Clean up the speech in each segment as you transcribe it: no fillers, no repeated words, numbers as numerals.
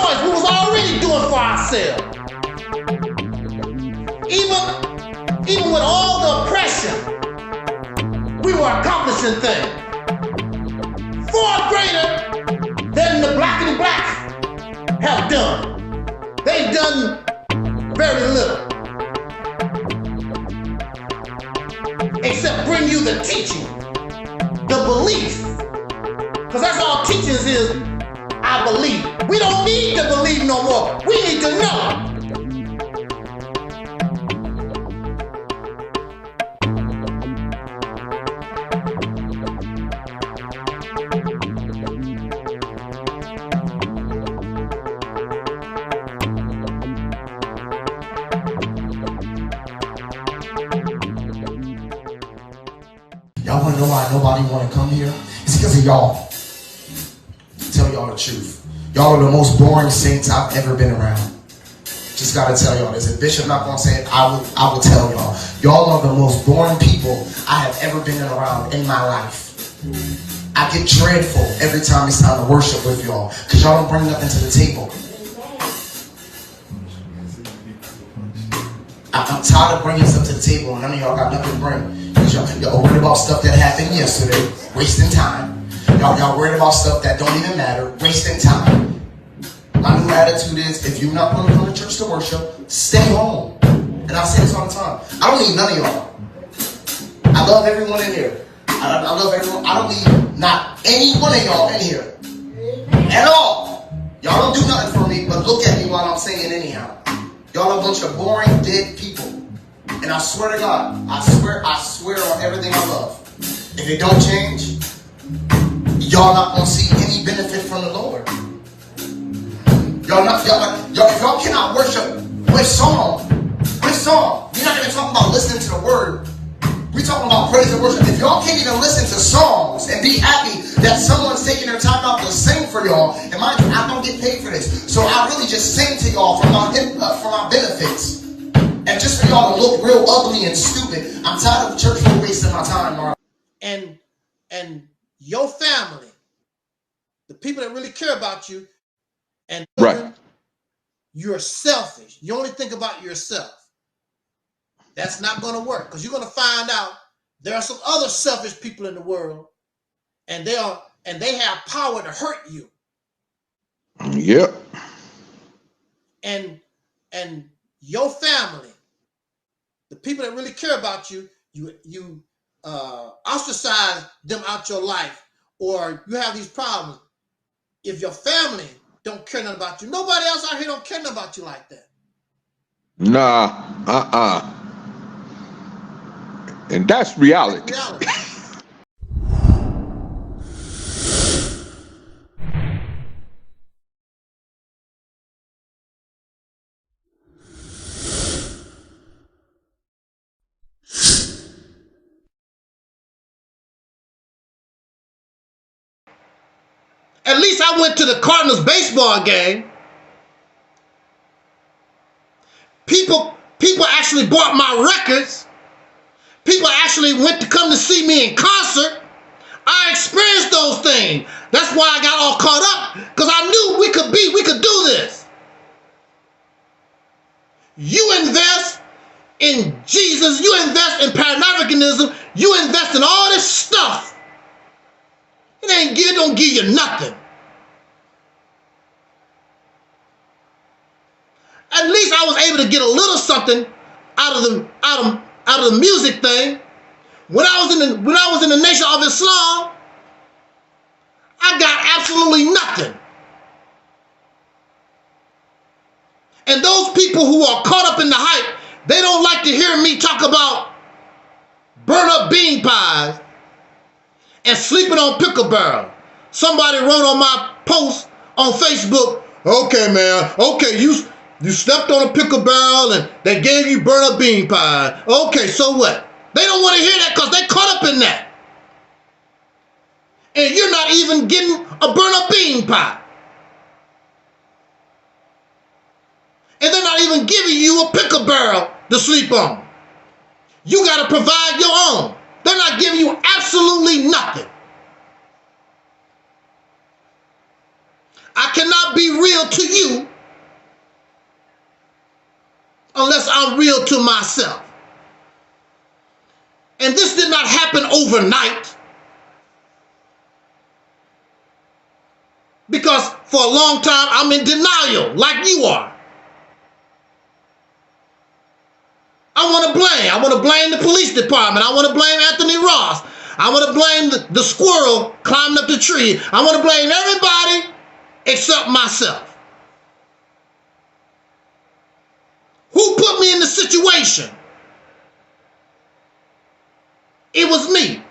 choice we was already doing for ourselves. Even with all the oppression, we were accomplishing things far greater than the black and blacks have done. They've done very little, except bring you the teaching, the belief, because that's all teachings is. I believe. We don't need to believe no more. We need to know. Y'all want to know why nobody want to come here? It's because of y'all. Tell y'all the truth. Y'all are the most boring saints I've ever been around. Just gotta tell y'all this. If Bishop not gonna say it, I will tell y'all. Y'all are the most boring people I have ever been around in my life. I get dreadful every time it's time to worship with y'all, because y'all don't bring nothing to the table. I'm tired of bringing stuff to the table and none of y'all got nothing to bring. Because y'all worried about stuff that happened yesterday, wasting time. Y'all worried about stuff that don't even matter, wasting time. My new attitude is, if you're not going to come to church to worship, stay home. And I say this all the time. I don't need none of y'all. I love everyone in here. I love everyone. I don't need not any one of y'all in here. At all. Y'all don't do nothing for me, but look at me while I'm singing anyhow. Y'all are a bunch of boring, dead people. And I swear to God, I swear on everything I love. If it don't change, y'all not gonna see any benefit from the Lord. If y'all cannot worship with song. We're not even talking about listening to the word. We're talking about praise and worship. If y'all can't even listen to songs and be happy that someone's taking their time out to sing for y'all, and mind you, I don't get paid for this, so I really just sing to y'all for my benefits, and just for y'all to look real ugly and stupid. I'm tired of church for wasting my time, Myron. And your family, the people that really care about you, and right. You're selfish. You only think about yourself. That's not going to work, because you're going to find out there are some other selfish people in the world, and they have power to hurt you. Yep. And your family, the people that really care about you, you ostracize them out your life, or you have these problems. If your family don't care nothing about you, nobody else out here don't care nothing about you like that. Nah, and that's reality. At least I went to the Cardinals baseball game. People actually bought my records. People actually went to come to see me in concert. I experienced those things. That's why I got all caught up, because I knew we could do this. You invest in Jesus, you invest in Pan-Africanism, you invest in all this stuff. It don't give you nothing. At least I was able to get a little something out of the music thing. When I was in the Nation of Islam, I got absolutely nothing. And those people who are caught up in the hype, they don't like to hear me talk about burn up bean pies and sleeping on pickle barrel. Somebody wrote on my post on Facebook, okay man, okay, you slept on a pickle barrel and they gave you burn up bean pie. Okay, so what? They don't want to hear that because they caught up in that. And you're not even getting a burn up bean pie. And they're not even giving you a pickle barrel to sleep on. You got to provide your own. They're not giving you absolutely nothing. I cannot be real real to you unless I'm real to myself. And this did not happen overnight, because for a long time I'm in denial like you are. I want to blame the police department. I want to blame Anthony Ross. I want to blame the squirrel climbing up the tree. I want to blame everybody except myself. Who put me in the situation? It was me.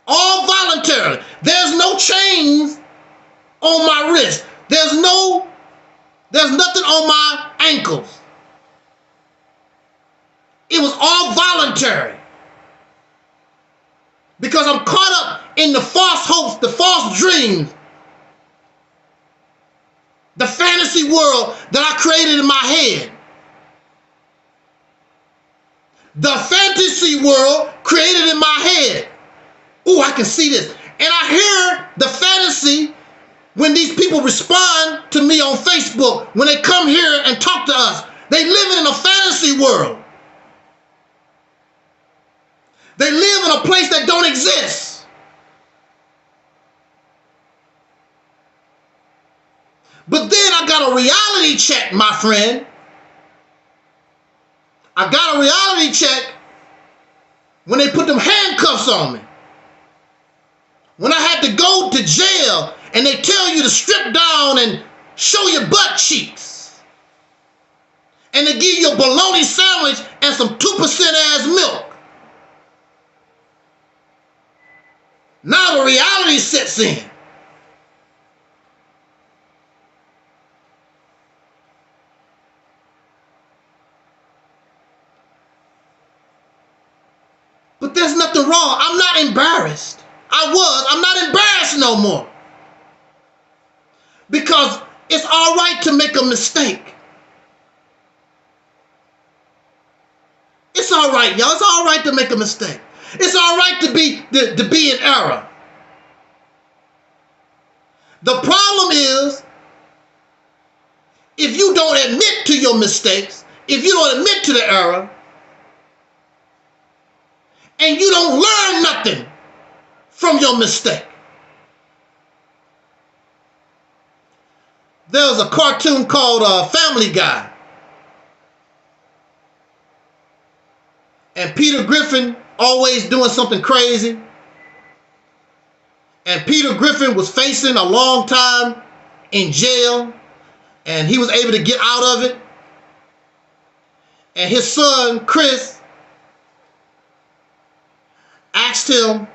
All voluntarily. There's no chains on my wrist. There's nothing on my ankles. It was all voluntary. Because I'm caught up in the false hopes, the false dreams, the fantasy world that I created in my head. The fantasy world created in my head. Ooh, I can see this. And I hear the fantasy when these people respond to me on Facebook, when they come here and talk to us. They live in a fantasy world. They live in a place that don't exist. But then I got a reality check, my friend. I got a reality check when they put them handcuffs on me. When I had to go to jail and they tell you to strip down and show your butt cheeks. And they give you a bologna sandwich and some 2% ass milk. Now the reality sets in. But there's nothing wrong. I'm not embarrassed. I'm not embarrassed no more. Because it's all right to make a mistake. It's all right, y'all. It's all right to make a mistake. It's all right to be in error. The problem is, if you don't admit to your mistakes, if you don't admit to the error, and you don't learn nothing from your mistake. There was a cartoon called Family Guy. And Peter Griffin always doing something crazy. And Peter Griffin was facing a long time in jail. And he was able to get out of it. And his son, Chris, asked him,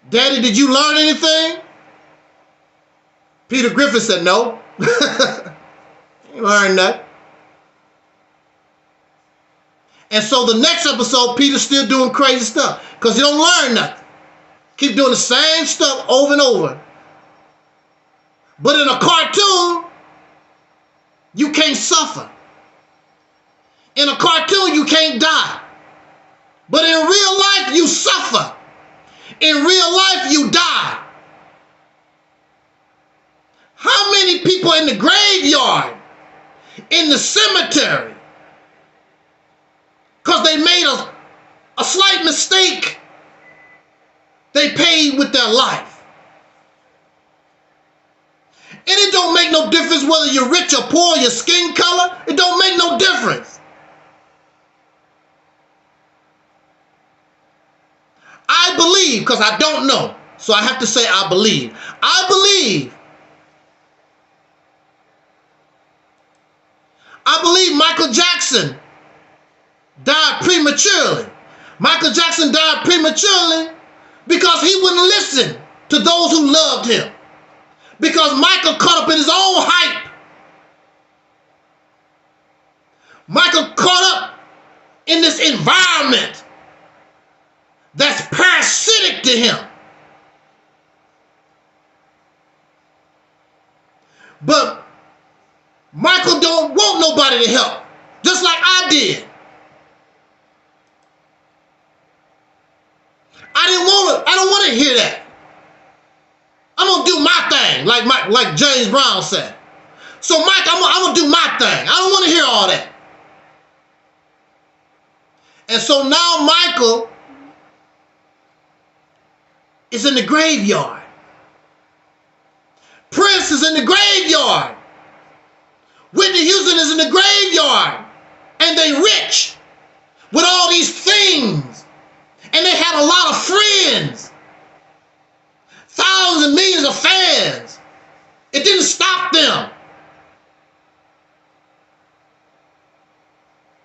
"Daddy, did you learn anything?" Peter Griffin said, "No." You learned nothing. And so the next episode, Peter's still doing crazy stuff because he don't learn nothing. Keep doing the same stuff over and over. But in a cartoon, you can't suffer. In a cartoon, you can't die. But in real life, you suffer. In real life, you die. How many people in the graveyard, in the cemetery, because they made a slight mistake, they paid with their life? And it don't make no difference whether you're rich or poor, your skin color. It don't make no difference. I believe, because I don't know, so I have to say I believe. I believe Michael Jackson died prematurely. Michael Jackson died prematurely because he wouldn't listen to those who loved him. Because Michael caught up in his own hype. Michael caught up in this environment that's parasitic to him. But Michael don't want nobody to help, just like I did. I don't want to hear that. I'm going to do my my thing, like James Brown said. So Mike, I'm gonna do my thing. I don't want to hear all that. And so now Michael is in the graveyard. Prince is in the graveyard. Whitney Houston is in the graveyard. And they rich with all these things. And they had a lot of friends. Thousands and millions of fans. It didn't stop them.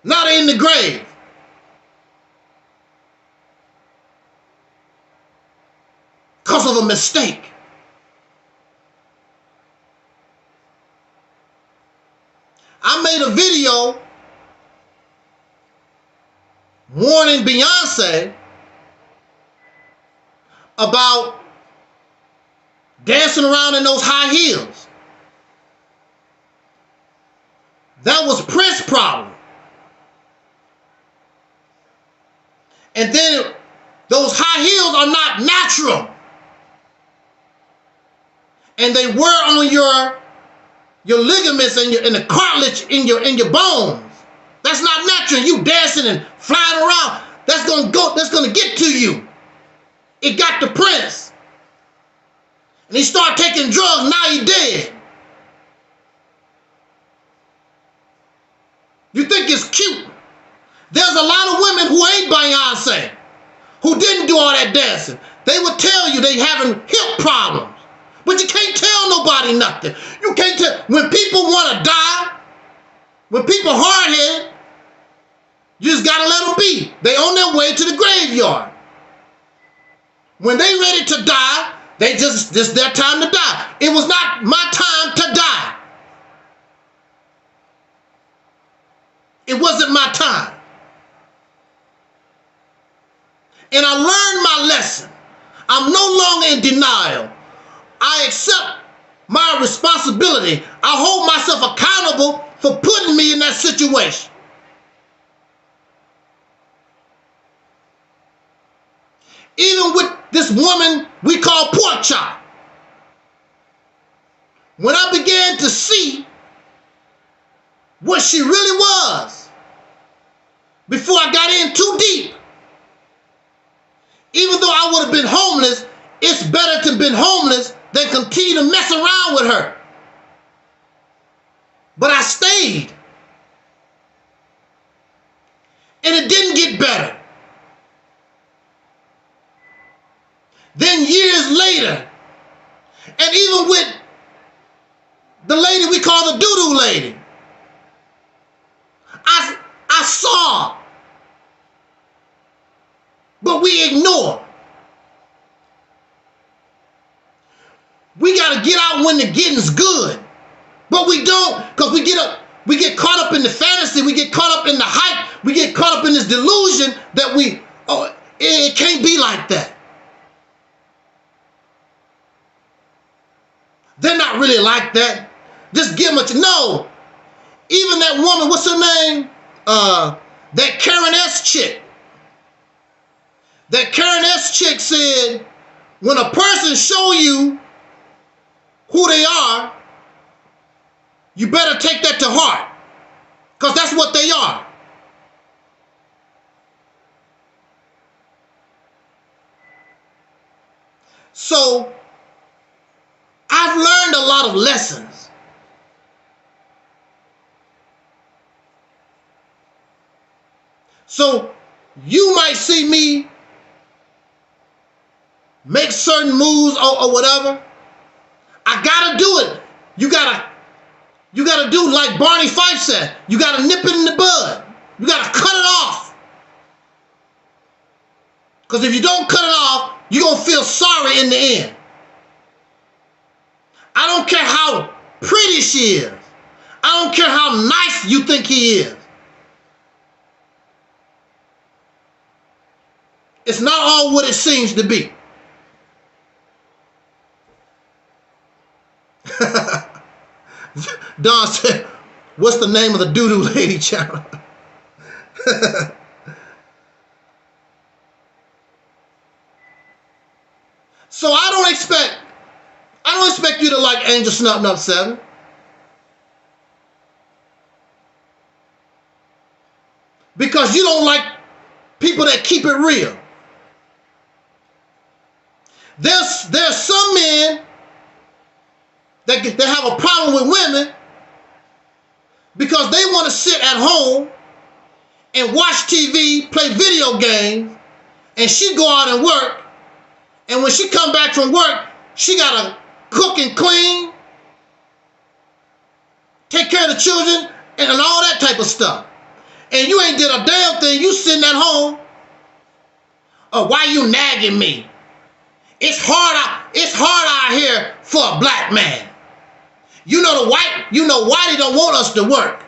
Now they're in the grave. Because of a mistake. I made a video warning Beyonce about dancing around in those high heels. That was Prince's problem. And then those high heels are not natural. And they wear on your ligaments and the cartilage in your bones. That's not natural. You dancing and flying around. That's gonna get to you. It got to Prince. And he started taking drugs, now he dead. You think it's cute? There's a lot of women who ain't Beyonce, who didn't do all that dancing. They would tell you they having hip problems. But you can't tell nobody nothing. You can't tell. When people want to die, when people hard-headed, you just got to let them be. They on their way to the graveyard. When they ready to die, this their time to die. It was not my time to die. It wasn't my time. And I learned my lesson. I'm no longer in denial. I accept my responsibility. I hold myself accountable for putting me in that situation. Even with this woman we call Pork Chop. When I began to see what she really was, before I got in too deep, even though I would have been homeless, it's better to have been homeless than continue to mess around with her. But I stayed. And it didn't get better. Then years later, and even with the lady we call the doo-doo lady, I saw, but we ignore. We got to get out when the getting's good. But we don't, because we get caught up in the fantasy, we get caught up in the hype, we get caught up in this delusion that it can't be like that. They're not really like that. Just give them no. Even that woman, what's her name? That Karen S chick. That Karen S chick said, when a person show you who they are, you better take that to heart. Because that's what they are. So, I've learned a lot of lessons. So, you might see me make certain moves or whatever. I gotta do it. You gotta do like Barney Fife said. You gotta nip it in the bud. You gotta cut it off. Because if you don't cut it off, you're gonna feel sorry in the end. I don't care how pretty she is. I don't care how nice you think he is. It's not all what it seems to be. Don said, what's the name of the doo-doo lady channel? So I don't expect expect you to like Angel Snub Nub 7. Because you don't like people that keep it real. There's some men that have a problem with women because they want to sit at home and watch TV, play video games, and she go out and work, and when she come back from work, she gotta cook and clean, take care of the children, and all that type of stuff. And you ain't did a damn thing. You sitting at home. Oh, why you nagging me? It's hard out here for a black man. You know why they don't want us to work.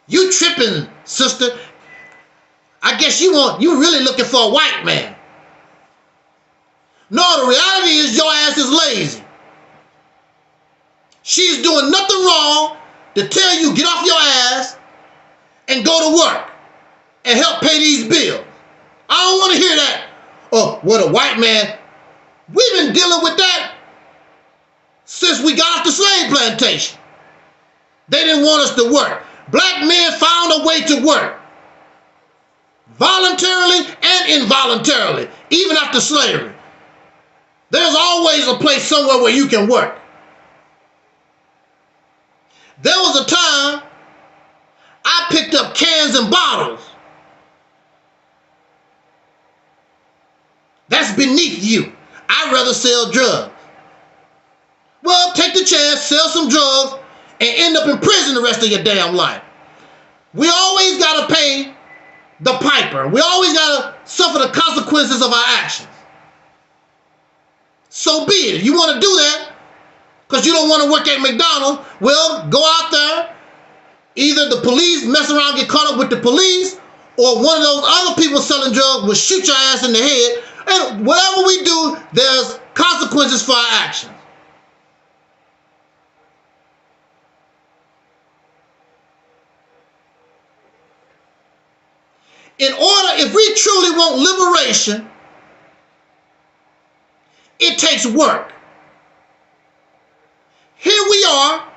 You tripping, sister. I guess you really looking for a white man. No, the reality is your ass is lazy. She's doing nothing wrong to tell you get off your ass and go to work and help pay these bills. I don't want to hear that. Oh, what a white man. We've been dealing with that since we got off the slave plantation. They didn't want us to work. Black men found a way to work. Voluntarily and involuntarily, even after slavery. There's always a place somewhere where you can work. There was a time I picked up cans and bottles. That's beneath you. I'd rather sell drugs. Well, take the chance, sell some drugs, and end up in prison the rest of your damn life. We always got to pay the piper. We always got to suffer the consequences of our actions. So be it. If you want to do that, because you don't want to work at McDonald's, well, go out there. Either the police mess around, get caught up with the police, or one of those other people selling drugs will shoot your ass in the head. And whatever we do, there's consequences for our actions. In order, if we truly want liberation, it takes work. Here we are.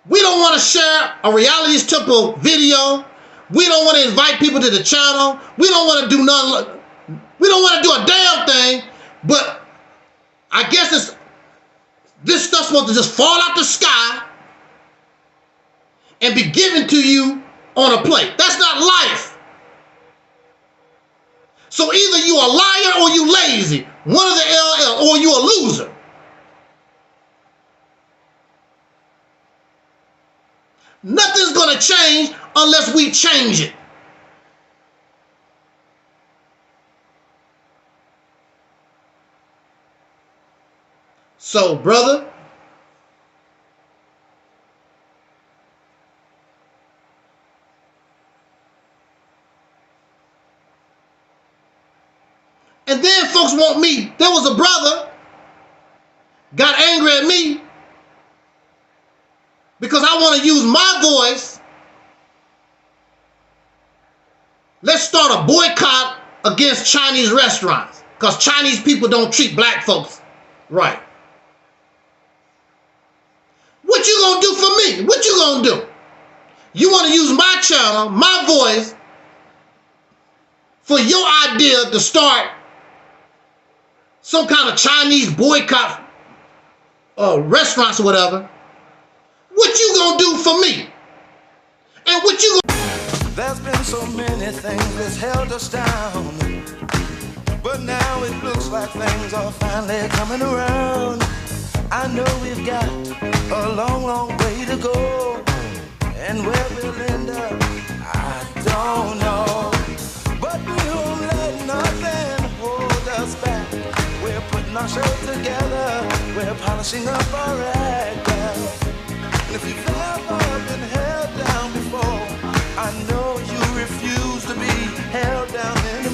We don't want to share a Reality's Temple video. We don't want to invite people to the channel. We don't want to do nothing. We don't want to do a damn thing. But I guess this stuff's supposed to just fall out the sky and be given to you on a plate. That's not life. So either you a liar or you lazy. One of the LL, or you a loser. Nothing's going to change unless we change it. So, brother, and then folks want me. There was a brother got angry at me because I want to use my voice. Let's start a boycott against Chinese restaurants because Chinese people don't treat black folks right. What you gonna do for me? What you gonna do? You want to use my channel, my voice, for your idea to start some kind of Chinese boycott restaurants or whatever. What you gonna do for me? And what you gonna... There's been so many things that's held us down, but now it looks like things are finally coming around. I know we've got a long, long way to go, and where we'll end up, I don't know. But we won't let nothing hold us back. We're putting our show together, we're polishing up our act. And if you've ever been held down before, I know you refuse to be held down anymore.